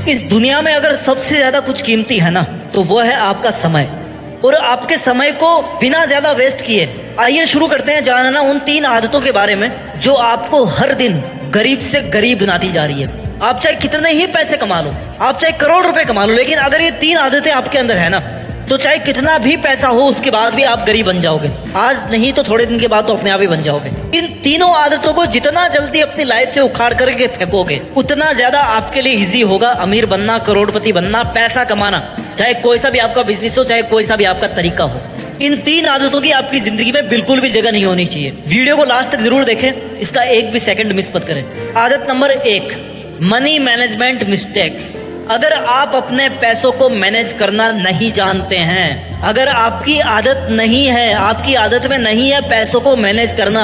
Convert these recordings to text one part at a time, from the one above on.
इस दुनिया में अगर सबसे ज्यादा कुछ कीमती है ना, तो वो है आपका समय। और आपके समय को बिना ज्यादा वेस्ट किए आइए शुरू करते हैं जानना उन 3 आदतों के बारे में जो आपको हर दिन गरीब से गरीब बनाती जा रही है। आप चाहे कितने ही पैसे कमा लो, आप चाहे करोड़ रुपए कमा लो, लेकिन अगर ये 3 आदतें आपके अंदर है ना, तो चाहे कितना भी पैसा हो उसके बाद भी आप गरीब बन जाओगे। आज नहीं तो थोड़े दिन के बाद तो अपने आप ही बन जाओगे। इन तीनों आदतों को जितना जल्दी अपनी लाइफ से उखाड़ करके फेंकोगे, उतना ज्यादा आपके लिए इजी होगा अमीर बनना, करोड़पति बनना, पैसा कमाना। चाहे कोई सा भी आपका बिजनेस हो, चाहे कोई सा भी आपका तरीका हो, इन 3 आदतों की आपकी जिंदगी में बिल्कुल भी जगह नहीं होनी चाहिए। वीडियो को लास्ट तक जरूर देखें, इसका एक भी सेकंड मिस मत करें। आदत नंबर 1, मनी मैनेजमेंट मिस्टेक्स। अगर आप अपने पैसों को मैनेज करना नहीं जानते हैं, अगर आपकी आदत नहीं है, आपकी आदत में नहीं है पैसों को मैनेज करना,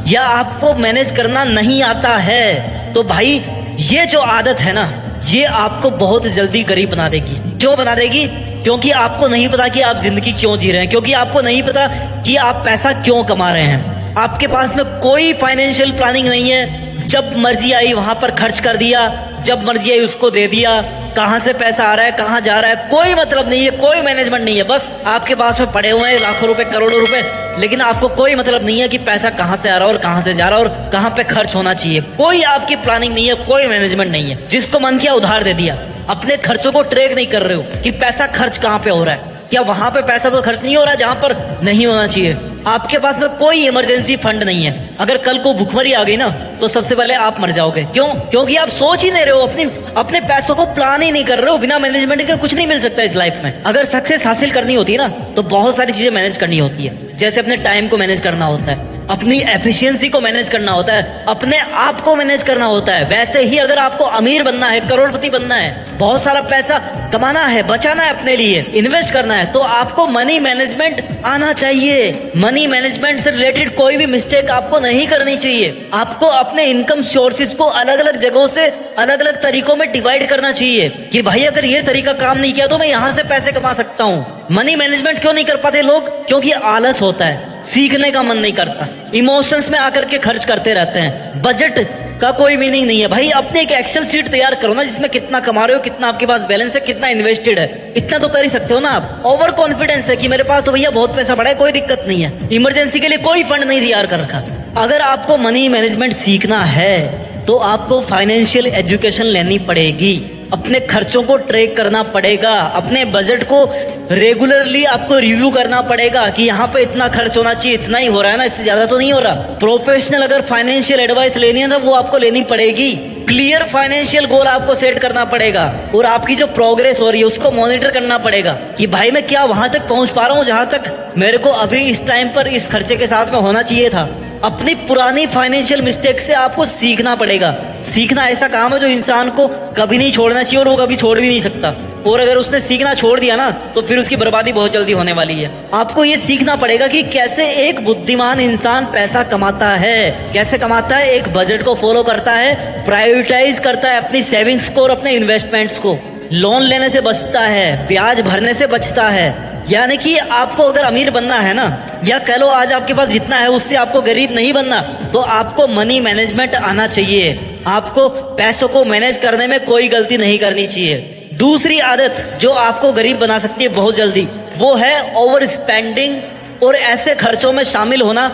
या आपको मैनेज करना नहीं आता है, तो भाई ये जो आदत है ना, ये आपको बहुत जल्दी गरीब बना देगी। क्यों बना देगी? क्योंकि आपको नहीं पता कि आप जिंदगी क्यों जी रहे हैं, क्योंकि आपको नहीं पता कि आप पैसा क्यों कमा रहे हैं। आपके पास में कोई फाइनेंशियल प्लानिंग नहीं है। जब मर्जी आई वहां पर खर्च कर दिया, जब मर्जी आई उसको दे दिया। कहां से पैसा आ रहा है, कहां जा रहा है, कोई मतलब नहीं है, कोई मैनेजमेंट नहीं है। बस आपके पास में पड़े हुए हैं लाखों रुपए, करोड़ों रुपए, लेकिन आपको कोई मतलब नहीं है कि पैसा कहां से आ रहा है और कहां से जा रहा है और कहां पे खर्च होना चाहिए। कोई आपकी प्लानिंग नहीं है, कोई मैनेजमेंट नहीं है। जिसको मन किया उधार दे दिया। अपने खर्चों को ट्रैक नहीं कर रहे हो कि पैसा खर्च कहां पे हो रहा है। क्या वहां पे पैसा तो खर्च नहीं हो रहा है जहां पर नहीं होना चाहिए। आपके पास में कोई इमरजेंसी फंड नहीं है। अगर कल को भुखमरी आ गई ना, तो सबसे पहले आप मर जाओगे। क्यों? क्योंकि आप सोच ही नहीं रहे हो, अपने पैसों को प्लान ही नहीं कर रहे हो। बिना मैनेजमेंट के कुछ नहीं मिल सकता इस लाइफ में। अगर सक्सेस हासिल करनी होती है ना, तो बहुत सारी चीजें मैनेज करनी होती है। जैसे अपने टाइम को मैनेज करना होता है, अपनी एफिशिएंसी को मैनेज करना होता है, अपने आप को मैनेज करना होता है। वैसे ही अगर आपको अमीर बनना है, करोड़पति बनना है, बहुत सारा पैसा कमाना है, बचाना है, अपने लिए इन्वेस्ट करना है, तो आपको मनी मैनेजमेंट आना चाहिए। मनी मैनेजमेंट से रिलेटेड कोई भी मिस्टेक आपको नहीं करनी चाहिए। आपको अपने इनकम सोर्सेज को अलग अलग जगहों से अलग अलग तरीकों में डिवाइड करना चाहिए कि भाई अगर ये तरीका काम नहीं किया तो मैं यहाँ से पैसे कमा सकता हूँ। मनी मैनेजमेंट क्यों नहीं कर पाते लोग? क्योंकि आलस होता है, सीखने का मन नहीं करता, इमोशंस में आकर के खर्च करते रहते हैं। बजट का कोई मीनिंग नहीं है। भाई अपने एक एक्सेल शीट तैयार करो ना, जिसमें कितना कमा रहे हो, कितना आपके पास बैलेंस है, कितना इन्वेस्टेड है, इतना तो कर ही सकते हो ना आप। ओवर कॉन्फिडेंस है कि मेरे पास तो भैया बहुत पैसा पड़ा है, कोई दिक्कत नहीं है, इमरजेंसी के लिए कोई फंड नहीं तैयार कर रखा। अगर आपको मनी मैनेजमेंट सीखना है तो आपको फाइनेंशियल एजुकेशन लेनी पड़ेगी। अपने खर्चों को ट्रैक करना पड़ेगा, अपने बजट को रेगुलरली आपको रिव्यू करना पड़ेगा कि यहाँ पे इतना खर्च होना चाहिए, इतना ही हो रहा है ना, इससे ज्यादा तो नहीं हो रहा। प्रोफेशनल अगर फाइनेंशियल एडवाइस लेनी है ना, वो आपको लेनी पड़ेगी। क्लियर फाइनेंशियल गोल आपको सेट करना पड़ेगा और आपकी जो प्रोग्रेस हो रही है उसको मॉनिटर करना पड़ेगा कि भाई मैं क्या वहां तक पहुंच पा रहा हूँ जहां तक मेरे को अभी इस टाइम पर इस खर्चे के साथ में होना चाहिए था। अपनी पुरानी फाइनेंशियल मिस्टेक से आपको सीखना पड़ेगा। सीखना ऐसा काम है जो इंसान को कभी नहीं छोड़ना चाहिए और वो कभी छोड़ भी नहीं सकता। और अगर उसने सीखना छोड़ दिया ना, तो फिर उसकी बर्बादी बहुत जल्दी होने वाली है। आपको ये सीखना पड़ेगा कि कैसे एक बुद्धिमान इंसान पैसा कमाता है, कैसे कमाता है, एक बजट को फॉलो करता है, प्रायोरिटाइज करता है अपनी सेविंग्स को और अपने इन्वेस्टमेंट्स को, लोन लेने से बचता है, ब्याज भरने से बचता है। यानी कि आपको अगर अमीर बनना है ना, या कह लो आज आपके पास जितना है उससे आपको गरीब नहीं बनना, तो आपको मनी मैनेजमेंट आना चाहिए। आपको पैसों को मैनेज करने में कोई गलती नहीं करनी चाहिए। दूसरी आदत जो आपको गरीब बना सकती है बहुत जल्दी, वो है ओवर स्पेंडिंग और ऐसे खर्चों में शामिल होना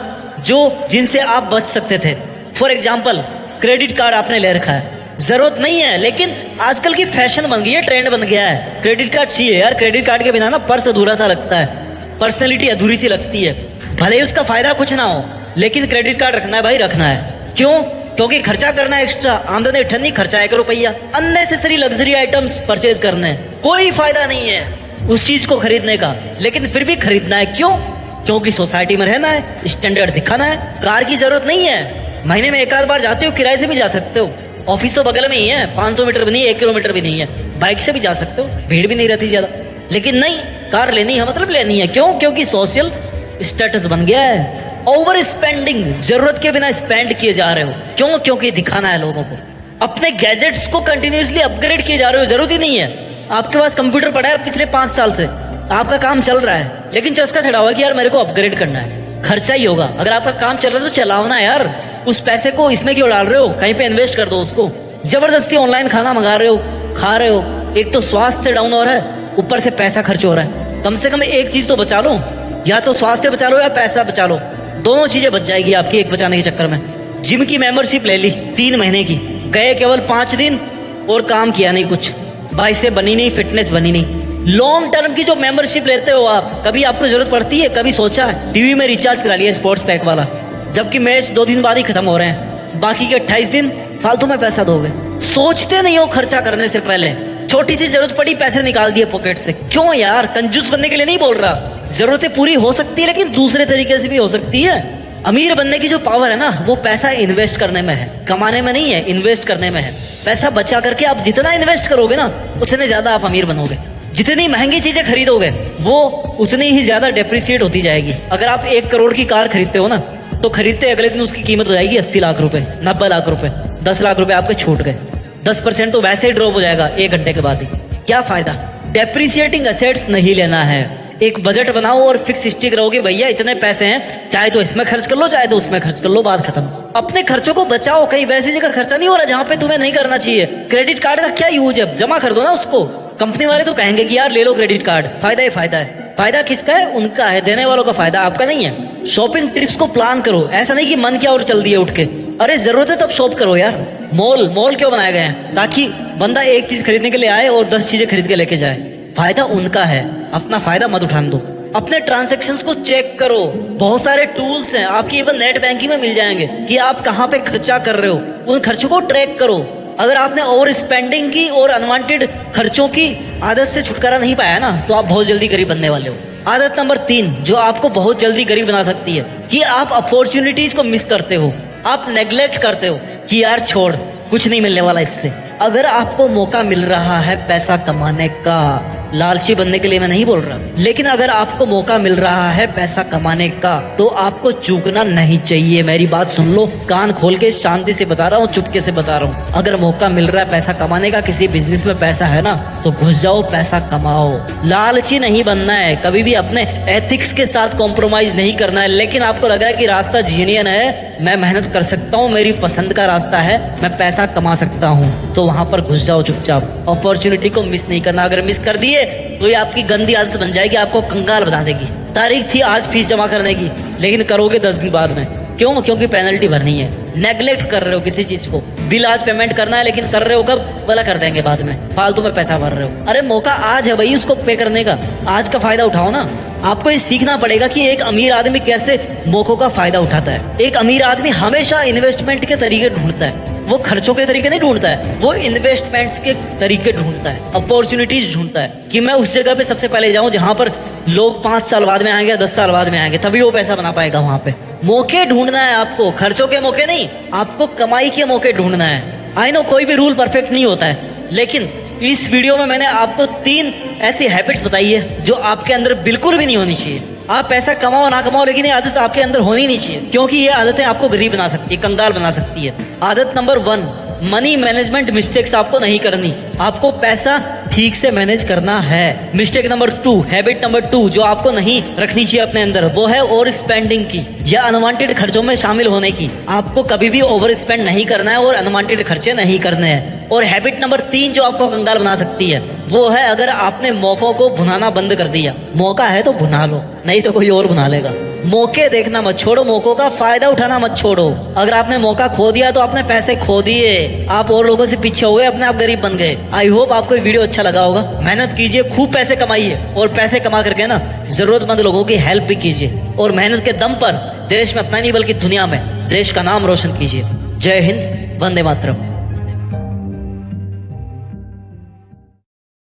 जिनसे आप बच सकते थे। फॉर एग्जाम्पल, क्रेडिट कार्ड आपने ले रखा है, जरूरत नहीं है, लेकिन आजकल की फैशन बन गई है, ट्रेंड बन गया है, क्रेडिट कार्ड चाहिए यार। क्रेडिट कार्ड के बिना ना पर्स अधूरा सा लगता है, पर्सनैलिटी अधूरी सी लगती है। भले ही उसका फायदा कुछ ना हो, लेकिन क्रेडिट कार्ड रखना है भाई, रखना है। क्यों? क्योंकि खर्चा करना है एक्स्ट्रा, आमदनी अठन्नी, खर्चा 1 रुपया, अननेसेसरी लग्जरी आइटम्स परचेज करने हैं। कोई फायदा नहीं है उस चीज को खरीदने का, लेकिन फिर भी खरीदना है। क्यों? क्योंकि सोसाइटी में रहना है, स्टैंडर्ड दिखाना है। कार की जरूरत नहीं है, महीने में 1 आध बार जाते हो, किराए से भी जा सकते हो। ऑफिस तो बगल में ही है, 500 मीटर भी नहीं, 1 किलोमीटर भी नहीं है, बाइक से भी जा सकते हो, भीड़ भी नहीं रहती ज्यादा। लेकिन नहीं, कार लेनी है मतलब लेनी है। क्यों? क्योंकि सोशल स्टेटस बन गया है। ओवर स्पेंडिंग, जरूरत के बिना स्पेंड किए जा रहे हो। क्यों? क्योंकि दिखाना है लोगों को। अपने गैजेट्स को कंटिन्यूसली अपग्रेड किए जा रहे हो, जरूरत ही नहीं है। आपके पास कंप्यूटर पड़ा है पिछले 5 साल से, आपका काम चल रहा है, लेकिन चस्का चढ़ा हुआ कि यार मेरे को अपग्रेड करना है। खर्चा ही होगा। अगर आपका काम चल रहा है तो चलाओ ना यार, उस पैसे को इसमें क्यों डाल रहे हो? कहीं पे इन्वेस्ट कर दो उसको। जबरदस्ती ऑनलाइन खाना मंगा रहे हो, खा रहे हो, एक तो स्वास्थ्य डाउन हो रहा है, ऊपर से पैसा खर्च हो रहा है। कम से कम एक चीज तो बचा लो, या तो स्वास्थ्य बचा लो या पैसा बचा लो, दोनों चीजें बच जाएगी आपकी एक बचाने के चक्कर में। जिम की मेंबरशिप ले ली 3 महीने की, गए केवल 5 दिन और काम किया नहीं कुछ, भाई से बनी नहीं, फिटनेस बनी नहीं। लॉन्ग टर्म की जो मेंबरशिप लेते हो आप, कभी आपको जरूरत पड़ती है? कभी सोचा है? टीवी में रिचार्ज करा लिया स्पोर्ट्स पैक वाला, जबकि मैच 2 दिन बाद ही खत्म हो रहे हैं, बाकी के 28 दिन फालतू में पैसा दोगे। सोचते नहीं हो खर्चा करने से पहले, छोटी सी जरूरत पड़ी पैसे निकाल दिए पॉकेट से। क्यों यार? कंजूस बनने के लिए नहीं बोल रहा, जरूरतें पूरी हो सकती है लेकिन दूसरे तरीके से भी हो सकती है। अमीर बनने की जो पावर है ना, वो पैसा इन्वेस्ट करने में है, कमाने में नहीं है, इन्वेस्ट करने में है। पैसा बचा करके आप जितना इन्वेस्ट करोगे ना, उतने ज्यादा आप अमीर बनोगे। जितनी महंगी चीजें खरीदोगे वो उतनी ही ज्यादा डेप्रिसिएट होती जाएगी। अगर आप 1 करोड़ की कार खरीदते हो ना, तो खरीदते अगले दिन उसकी कीमत हो जाएगी 80 लाख रुपए, 90 लाख रुपए, 10 लाख रुपए आपके छूट गए। 10% तो वैसे ही ड्रॉप हो जाएगा 1 घंटे के बाद ही। क्या फायदा? डेप्रिसिएटिंग एसेट्स नहीं लेना है। एक बजट बनाओ और फिक्स स्टिक रहोगे, भैया इतने पैसे हैं, चाहे तो इसमें खर्च कर लो, चाहे तो उसमें खर्च कर लो, बात खत्म। अपने खर्चों को बचाओ, कहीं वैसी जगह खर्चा नहीं हो रहा जहां पे तुम्हें नहीं करना चाहिए। क्रेडिट कार्ड का क्या यूज है? जमा कर दो ना उसको। कंपनी वाले तो कहेंगे कि यार ले लो क्रेडिट कार्ड, फायदा ही फायदा है। फायदा किसका है? उनका है, देने वालों का फायदा, आपका नहीं है। शॉपिंग ट्रिप्स को प्लान करो, ऐसा नहीं कि मन किया और चल दिए उठ के। अरे जरूरत है तब शॉप करो यार। मॉल क्यों बनाए गए हैं? ताकि बंदा एक चीज खरीदने के लिए आए और 10 चीजें खरीद के लेके जाए। फायदा उनका है, अपना फायदा मत उठाने दो। अपने ट्रांजैक्शंस को चेक करो, बहुत सारे टूल्स हैं आपकी, इवन नेट बैंकिंग में मिल जाएंगे कि आप कहाँ पे खर्चा कर रहे हो। उन खर्चों को ट्रैक करो। अगर आपने ओवर स्पेंडिंग की और अनवांटेड खर्चों की आदत से छुटकारा नहीं पाया ना, तो आप बहुत जल्दी गरीब बनने वाले हो। आदत नंबर 3 जो आपको बहुत जल्दी गरीब बना सकती है, कि आप अपॉर्चुनिटीज को मिस करते हो, आप नेग्लेक्ट करते हो कि यार छोड़, कुछ नहीं मिलने वाला इससे। अगर आपको मौका मिल रहा है पैसा कमाने का, लालची बनने के लिए मैं नहीं बोल रहा, लेकिन अगर आपको मौका मिल रहा है पैसा कमाने का, तो आपको चूकना नहीं चाहिए। मेरी बात सुन लो, कान खोल के शांति से बता रहा हूँ, चुपके से बता रहा हूँ। अगर मौका मिल रहा है पैसा कमाने का, किसी बिजनेस में पैसा है ना, तो घुस जाओ, पैसा कमाओ। लालची नहीं बनना है, कभी भी अपने एथिक्स के साथ कॉम्प्रोमाइज नहीं करना है। लेकिन आपको लग रहा है कि रास्ता जीनियन है, मैं मेहनत कर सकता हूँ, मेरी पसंद का रास्ता है, मैं पैसा कमा सकता हूँ, तो वहां पर घुस जाओ चुपचाप। अपॉर्चुनिटी को मिस नहीं करना। अगर मिस कर दिए तो ये आपकी गंदी आदत बन जाएगी, आपको कंगाल बना देगी। तारीख थी आज फीस जमा करने की, लेकिन करोगे 10 दिन बाद में। क्यों? क्योंकि पेनल्टी भरनी है। नेग्लेक्ट कर रहे हो किसी चीज को। बिल आज पेमेंट करना है, लेकिन कर रहे हो कब? बोला कर देंगे बाद में, फालतू में पैसा भर रहे हो। अरे मौका आज है भाई, उसको पे करने का, आज का फायदा उठाओ ना। आपको ये सीखना पड़ेगा कि एक अमीर आदमी कैसे मौकों का फायदा उठाता है। एक अमीर आदमी हमेशा इन्वेस्टमेंट के तरीके ढूंढता है, वो खर्चों के तरीके नहीं ढूंढता है, वो इन्वेस्टमेंट्स के तरीके ढूंढता है, अपॉर्चुनिटीज ढूंढता है कि मैं उस जगह पे सबसे पहले जाऊं जहां पर लोग 5 साल बाद में आएंगे, 10 साल बाद में आएंगे, तभी वो पैसा बना पाएगा। वहां पे मौके ढूंढना है आपको, खर्चों के मौके नहीं, आपको कमाई के मौके ढूंढना है। आई नो कोई भी रूल परफेक्ट नहीं होता है, लेकिन इस वीडियो में मैंने आपको 3 ऐसी हैबिट्स बताई है जो आपके अंदर बिल्कुल भी नहीं होनी चाहिए। आप पैसा कमाओ ना कमाओ, लेकिन ये आदत आपके अंदर होनी नहीं चाहिए, क्योंकि ये आदतें आपको गरीब बना सकती है, कंगाल बना सकती है। आदत नंबर 1, मनी मैनेजमेंट मिस्टेक्स आपको नहीं करनी, आपको पैसा ठीक से मैनेज करना है। मिस्टेक नंबर 2, हैबिट नंबर 2 जो आपको नहीं रखनी चाहिए अपने अंदर, वो है ओवर स्पेंडिंग की या अनवांटेड खर्चों में शामिल होने की। आपको कभी भी ओवर स्पेंड नहीं करना है और अनवांटेड खर्चे नहीं करने हैं। और हैबिट नंबर 3 जो आपको कंगाल बना सकती है, वो है अगर आपने मौकों को भुनाना बंद कर दिया। मौका है तो भुना लो, नहीं तो कोई और भुना लेगा। मौके देखना मत छोड़ो, मौकों का फायदा उठाना मत छोड़ो। अगर आपने मौका खो दिया तो आपने पैसे खो दिए, आप और लोगों से पीछे हो गए, अपने आप गरीब बन गए। आई होप आपको ये वीडियो अच्छा लगा होगा। मेहनत कीजिए, खूब पैसे कमाइए, और पैसे कमा करके ना जरूरतमंद लोगों की हेल्प भी कीजिए, और मेहनत के दम पर देश में अपना नहीं बल्कि दुनिया में देश का नाम रोशन कीजिए। जय हिंद, वंदे मातरम।